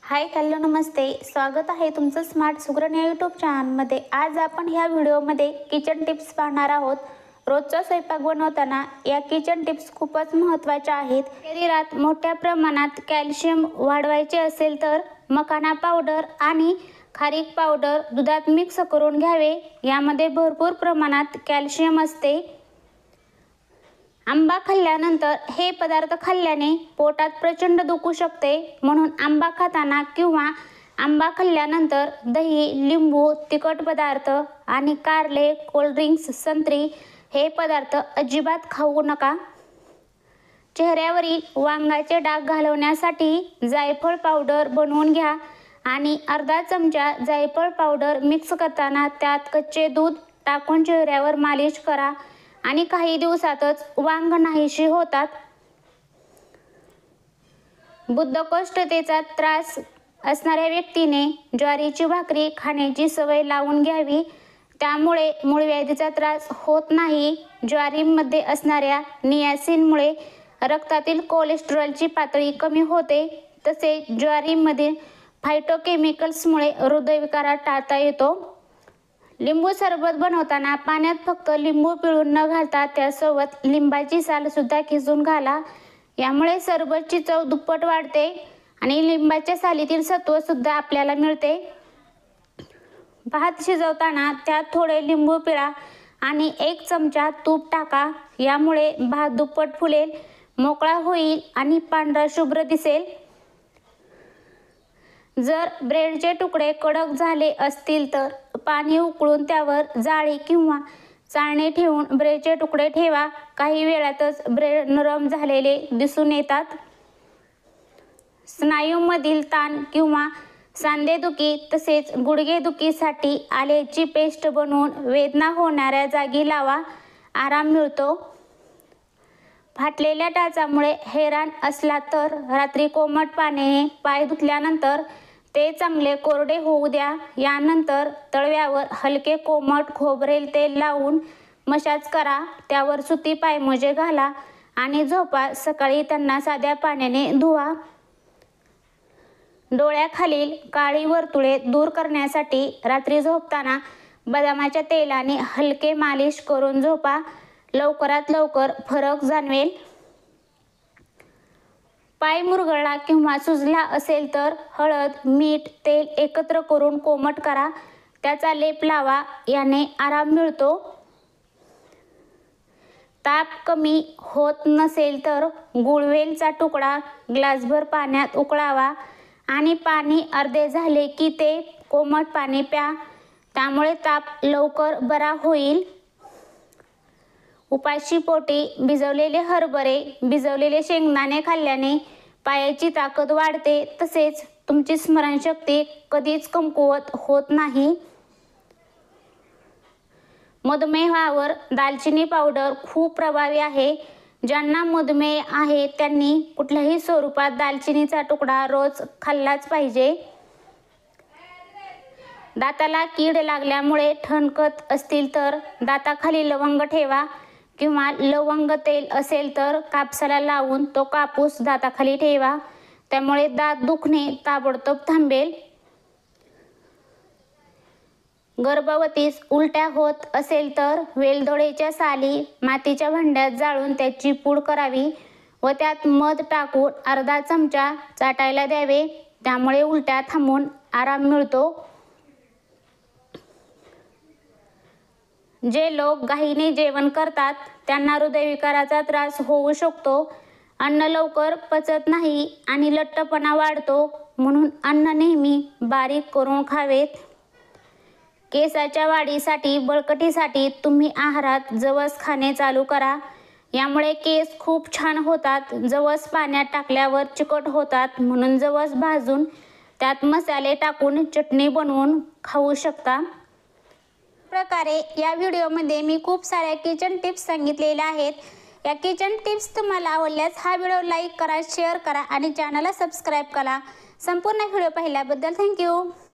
Hi hello नमस्ते, स्वागत आहे तुमचं स्मार्ट सुगरण या यूट्यूब चॅनलमध्ये। आज आपण ह्या व्हिडिओमध्ये किचन टिप्स पाहणार आहोत। रोजचा स्वयंपाक बनवताना या किचन टिप्स खूपच महत्त्वाच्या आहेत। शरीरात मोठ्या प्रमाणात कॅल्शियम वाढवायचे असेल तर मखाना पावडर आणि खारीक पावडर दुधात मिक्स करून घ्यावे। यामध्ये भरपूर प्रमाणात कॅल्शियम असते। आंबा खाल्ल्यानंतर हे पदार्थ खाल्ल्याने पोटात प्रचंड दुखू शकते, म्हणून आंबा खाताना किंवा आंबा खाल्ल्यानंतर दही, लिंबू, तिखट पदार्थ आणि कारले, कोल्ड ड्रिंक्स, संत्री हे पदार्थ अजिबात खाऊ नका। चेहऱ्यावरील वांगाचे डाग घालवण्यासाठी जायफळ पावडर बनवून घ्या आणि अर्धा चमचा जायफळ पावडर मिक्स करताना त्यात कच्चे दूध टाकून चेहऱ्यावर मालिश करा आणि काही दिवसातच वांग नाहीशी होतात। बद्धकोष्ठतेचा त्रास असणाऱ्या व्यक्तीने ज्वारीची भाकरी खाण्याची सवय लावून घ्यावी, त्यामुळे मूळव्याधीचा त्रास होत नाही। ज्वारीमध्ये असणाऱ्या नियासिनमुळे रक्तातील कोलेस्टेरॉलची पातळी कमी होते, तसेच ज्वारीमधील फायटोकेमिकल्समुळे हृदयविकार टाळता येतो। लिंबू सरबत बनवताना पाण्यात फक्त लिंबू पिळून न घालता त्यासोबत लिंबाची साल सुद्धा खिसून घाला। यामुळे सरबतची चव दुप्पट वाढते आणि लिंबाच्या सालीतील सत्व सुद्धा आपल्याला मिळते। भात शिजवताना त्यात थोडे लिंबू पिळा आणि 1 चमचा तूप टाका। यामुळे भात दुप्पट फुलेल, मोकळा होईल आणि पांढरा शुभ्र दिसेल। जर ब्रेडचे तुकडे कडक झाले असतील तर पाणी उकळून त्यावर जाळी किंवा चाळणी ठेवून ब्रेडचे तुकडे ठेवा। काही वेळातच ब्रेड नरम झालेले दिसून येतात। स्नायूंमधील ताण किंवा सांधेदुखी तसेच गुडघेदुखीसाठी आल्याची पेस्ट बनवून वेदना होणाऱ्या जागी लावा, आराम मिळतो। फाटलेल्या टाचामुळे हैराण असला तर रात्री कोमट पाण्याने पाय धुतल्यानंतर ते चांगले कोरडे होऊ द्या। यानंतर तळव्यावर हलके कोमट खोबरेल तेल लावून मसाज करा, त्यावर सुती पायमोजे घाला आणि झोपा। सकाळी त्यांना साध्या पाण्याने धुवा। डोळ्याखालील काळी वर्तुळे दूर करण्यासाठी रात्री झोपताना बदामाच्या तेलाने हलके मालिश करून झोपा, लवकरात लवकर फरक जाणवेल। पाय मुरगळला किंवा सुजला असेल तर हळद, मीठ, तेल एकत्र करून कोमट करा, त्याचा लेप लावा, याने आराम मिळतो। ताप कमी होत नसेल तर गुळवेलचा तुकडा ग्लासभर पाण्यात उकळावा आणि पाणी अर्धे झाले की ते कोमट पाणी प्या, त्यामुळे ताप लवकर बरा होईल। उपाशीपोटी भिजवलेले हरभरे, भिजवलेले शेंगदाणे खाल्ल्याने पायाची ताकद वाढते, तसेच तुमची स्मरणशक्ती कधीच कमकुवत होत नाही। मधुमेहावर दालचिनी पावडर खूप प्रभावी आहे। ज्यांना मधुमेह आहे त्यांनी कुठल्याही स्वरूपात दालचिनीचा तुकडा रोज खाल्लाच पाहिजे। दाताला कीड लागल्यामुळे ठणकत असतील तर दाताखाली लवंग ठेवा किंवा लवंग तेल असेल तर कापसाला लावून तो कापूस दाताखाली ठेवा, त्यामुळे दात दुखणे ताबडतोब थांबेल। गर्भवतीस उलट्या होत असेल तर वेलदोड्याच्या साली मातीच्या भांड्यात जाळून त्याची पूड करावी व त्यात मध टाकून अर्धा चमचा चाटायला द्यावे, त्यामुळे उलट्या थांबून आराम मिळतो। जे लोक घाईने जेवण करतात त्यांना हृदयविकाराचा त्रास होऊ शकतो। अन्न लवकर पचत नाही आणि लठ्ठपणा वाढतो, म्हणून अन्न नेहमी बारीक करून खावेत। केसाच्या वाढीसाठी, बळकटीसाठी तुम्ही आहारात जवस खाणे चालू करा, यामुळे केस खूप छान होतात। जवस पाण्यात टाकल्यावर चिकट होतात, म्हणून जवस भाजून त्यात मसाले टाकून चटणी बनवून खाऊ शकता। प्रकारे या व्हिडिओमध्ये मी खूप साऱ्या किचन टिप्स सांगितलेल्या आहेत। या किचन टिप्स तुम्हाला आवडल्यास हा व्हिडिओ लाईक करा, शेअर करा आणि चॅनलला सबस्क्राईब करा। संपूर्ण व्हिडिओ पाहिल्याबद्दल थँक्यू।